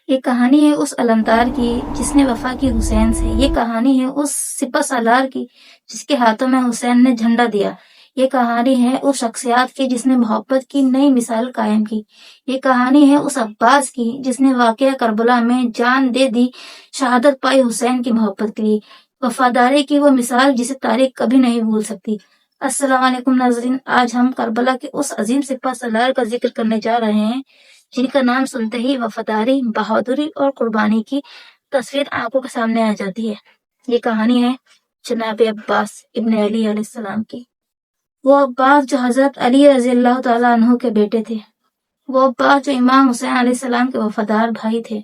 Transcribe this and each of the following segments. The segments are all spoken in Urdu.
یہ کہانی ہے اس علمدار کی جس نے وفا کی حسین سے، یہ کہانی ہے اس سپہ سالار کی جس کے ہاتھوں میں حسین نے جھنڈا دیا، یہ کہانی ہے اس شخصیات کی جس نے محبت کی نئی مثال قائم کی، یہ کہانی ہے اس عباس کی جس نے واقعہ کربلا میں جان دے دی، شہادت پائی حسین کی محبت کے لیے، وفاداری کی وہ مثال جسے تاریخ کبھی نہیں بھول سکتی۔ السلام علیکم ناظرین، آج ہم کربلا کے اس عظیم سپہ سالار کا ذکر کرنے جا رہے ہیں جن کا نام سنتے ہی وفاداری، بہادری اور قربانی کی تصویر آنکھوں کے سامنے آ جاتی ہے۔ یہ کہانی ہے جناب عباس ابن علی علیہ السلام کی۔ وہ عباس جو حضرت علی رضی اللہ تعالیٰ عنہ کے بیٹے تھے، وہ عباس جو امام حسین علیہ السلام کے وفادار بھائی تھے،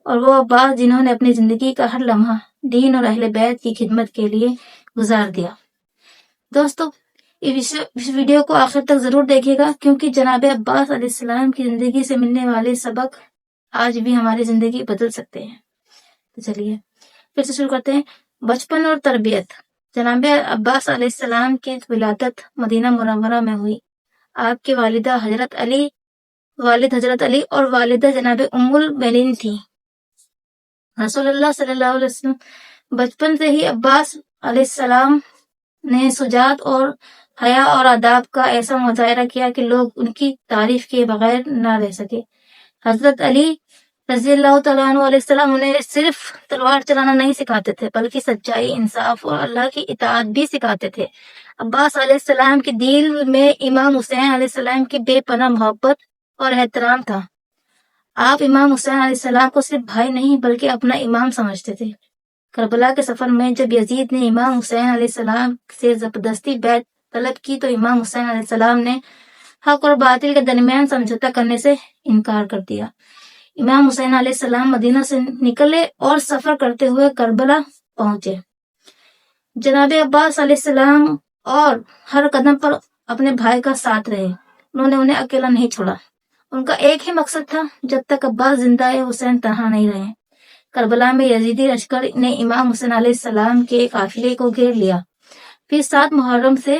اور وہ عباس جنہوں نے اپنی زندگی کا ہر لمحہ دین اور اہل بیت کی خدمت کے لیے گزار دیا۔ دوستو، اس ویڈیو کو آخر تک ضرور دیکھیے گا، کیونکہ جناب عباس علیہ السلام کی زندگی سے ملنے والے سبق آج بھی ہماری زندگی بدل سکتے ہیں۔ تو چلیے پھر سے شروع کرتے ہیں۔ بچپن اور تربیت۔ جناب عباس علیہ السلام کی ولادت مدینہ منورہ میں ہوئی۔ آپ کے والد حضرت علی اور والدہ جناب ام المؤمنین تھی۔ رسول اللہ صلی اللہ علیہ وسلم بچپن سے ہی عباس علیہ السلام نے شجاعت اور حیا اور آداب کا ایسا مظاہرہ کیا کہ لوگ ان کی تعریف کے بغیر نہ رہ سکے۔ حضرت علی رضی اللہ تعالیٰ عنہ علیہ السلام انہیں صرف تلوار چلانا نہیں سکھاتے تھے، بلکہ سچائی، انصاف اور اللہ کی اطاعت بھی سکھاتے تھے۔ عباس علیہ السلام کے دل میں امام حسین علیہ السلام کی بے پناہ محبت اور احترام تھا۔ آپ امام حسین علیہ السلام کو صرف بھائی نہیں بلکہ اپنا امام سمجھتے تھے۔ کربلا کے سفر میں جب یزید نے امام حسین علیہ السلام سے زبردستی بیعت طلب کی تو امام حسین علیہ السلام نے حق اور باطل کے درمیان سمجھوتہ کرنے سے انکار کر دیا۔ امام حسین علیہ السلام مدینہ سے نکلے اور سفر کرتے ہوئے کربلا پہنچے۔ جناب عباس علیہ السلام اور ہر قدم پر اپنے بھائی کا ساتھ رہے، انہوں نے انہیں اکیلا نہیں چھوڑا۔ ان کا ایک ہی مقصد تھا، جب تک عباس زندہ ہے حسین تنہا نہیں رہے۔ کربلا میں یزیدی لشکر نے امام حسین علیہ السلام کے قافلے کو گھیر لیا۔ پھر 7 محرم سے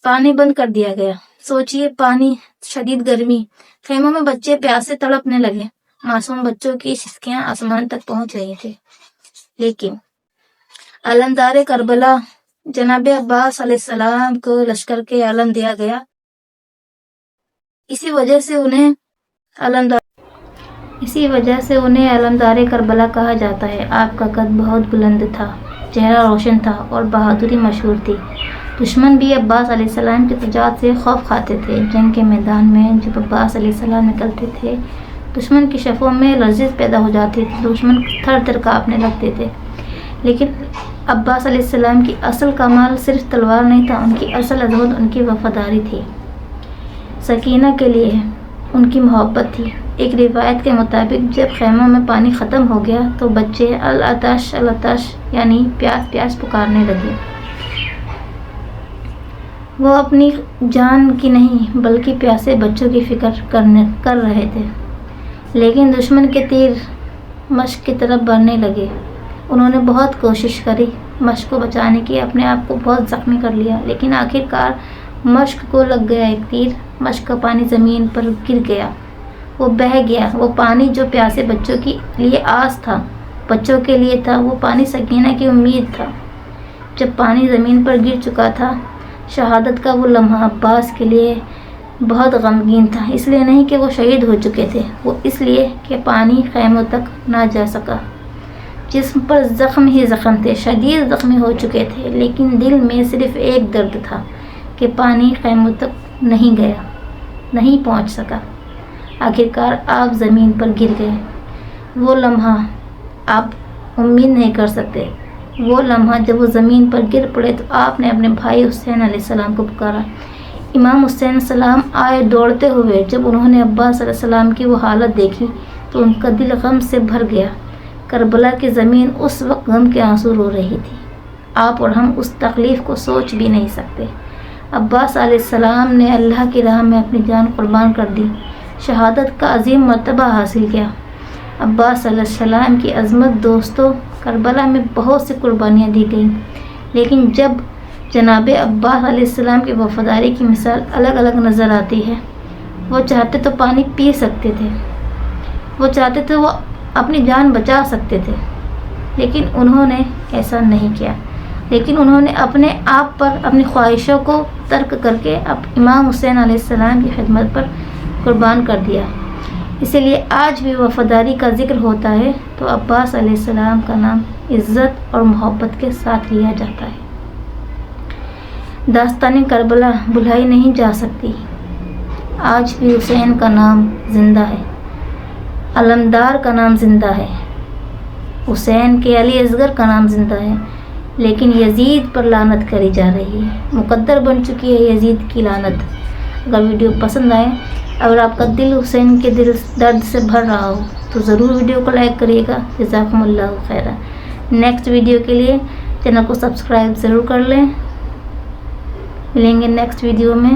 پانی بند کر دیا گیا۔ سوچئے، پانی، شدید گرمی، خیموں میں بچے پیاسے تڑپنے لگے، معصوم بچوں کی سسکیاں آسمان تک پہنچ رہی تھی۔ لیکن علمدار کربلا جناب عباس علیہ السلام کو لشکر کے علم دیا گیا۔ اسی وجہ سے انہیں علمدار کربلا کہا جاتا ہے۔ آپ کا قد بہت بلند تھا، چہرہ روشن تھا اور بہادری مشہور تھی۔ دشمن بھی عباس علیہ السلام کی شجاعت سے خوف کھاتے تھے۔ جنگ کے میدان میں جب عباس علیہ السلام نکلتے تھے، دشمن کی صفوں میں لرزش پیدا ہو جاتی تھی، دشمن تھر تھر کانپنے لگتے تھے۔ لیکن عباس علیہ السلام کی اصل کمال صرف تلوار نہیں تھا، ان کی اصل عظمت ان کی وفاداری تھی، سکینہ کے لیے ان کی محبت تھی۔ ایک روایت کے مطابق جب خیموں میں پانی ختم ہو گیا تو بچے العطش العطش یعنی پیاس پیاس پکارنے لگے۔ وہ اپنی جان کی نہیں بلکہ پیاسے بچوں کی فکر کر رہے تھے۔ لیکن دشمن کے تیر مشق کی طرف بڑھنے لگے۔ انہوں نے بہت کوشش کری مشق کو بچانے کی، اپنے آپ کو بہت زخمی کر لیا، لیکن آخر کار مشق کو لگ گیا ایک تیر۔ مشق کا پانی زمین پر گر گیا، وہ بہہ گیا۔ وہ پانی جو پیاسے بچوں کے لیے آس تھا، بچوں کے لیے تھا، وہ پانی سکینہ کی امید تھا۔ جب پانی زمین پر گر چکا تھا، شہادت کا وہ لمحہ عباس کے لیے بہت غمگین تھا، اس لیے نہیں کہ وہ شہید ہو چکے تھے، وہ اس لیے کہ پانی خیموں تک نہ جا سکا۔ جسم پر زخم ہی زخم تھے، شدید زخمی ہو چکے تھے، لیکن دل میں صرف ایک درد تھا کہ پانی خیموں تک نہیں گیا، نہیں پہنچ سکا۔ آخر کار آپ زمین پر گر گئے۔ وہ لمحہ آپ امید نہیں کر سکتے۔ وہ لمحہ جب وہ زمین پر گر پڑے تو آپ نے اپنے بھائی حسین علیہ السلام کو پکارا۔ امام حسین علیہ السلام آئے دوڑتے ہوئے۔ جب انہوں نے عباس علیہ السلام کی وہ حالت دیکھی تو ان کا دل غم سے بھر گیا۔ کربلا کی زمین اس وقت غم کے آنسو رو رہی تھی۔ آپ اور ہم اس تکلیف کو سوچ بھی نہیں سکتے۔ عباس علیہ السلام نے اللہ کی راہ میں اپنی جان قربان کر دی، شہادت کا عظیم مرتبہ حاصل کیا۔ عباس علیہ السلام کی عظمت۔ دوستو، کربلا میں بہت سی قربانیاں دی گئیں، لیکن جب جناب عباس علیہ السلام کی وفاداری کی مثال الگ الگ نظر آتی ہے۔ وہ چاہتے تو پانی پی سکتے تھے، وہ چاہتے تو وہ اپنی جان بچا سکتے تھے، لیکن انہوں نے ایسا نہیں کیا، لیکن انہوں نے اپنے آپ پر اپنی خواہشوں کو ترک کر کے امام حسین علیہ السلام کی خدمت پر قربان کر دیا۔ اسی لیے آج بھی وفاداری کا ذکر ہوتا ہے تو عباس علیہ السلام کا نام عزت اور محبت کے ساتھ لیا جاتا ہے۔ داستان کربلا بھلائی نہیں جا سکتی، آج بھی حسین کا نام زندہ ہے، علمدار کا نام زندہ ہے، حسین کے علی اصغر کا نام زندہ ہے، لیکن یزید پر لعنت کری جا رہی ہے، مقدر بن چکی ہے یزید کی لعنت۔ اگر ویڈیو پسند آئے، اگر آپ کا دل حسین کے درد سے بھر رہا ہو تو ضرور ویڈیو کو لائک کریے گا۔ جزاکم اللہ خیرا۔ نیکسٹ ویڈیو کے لیے چینل کو سبسکرائب ضرور کر لیں۔ ملیں گے نیکسٹ ویڈیو میں۔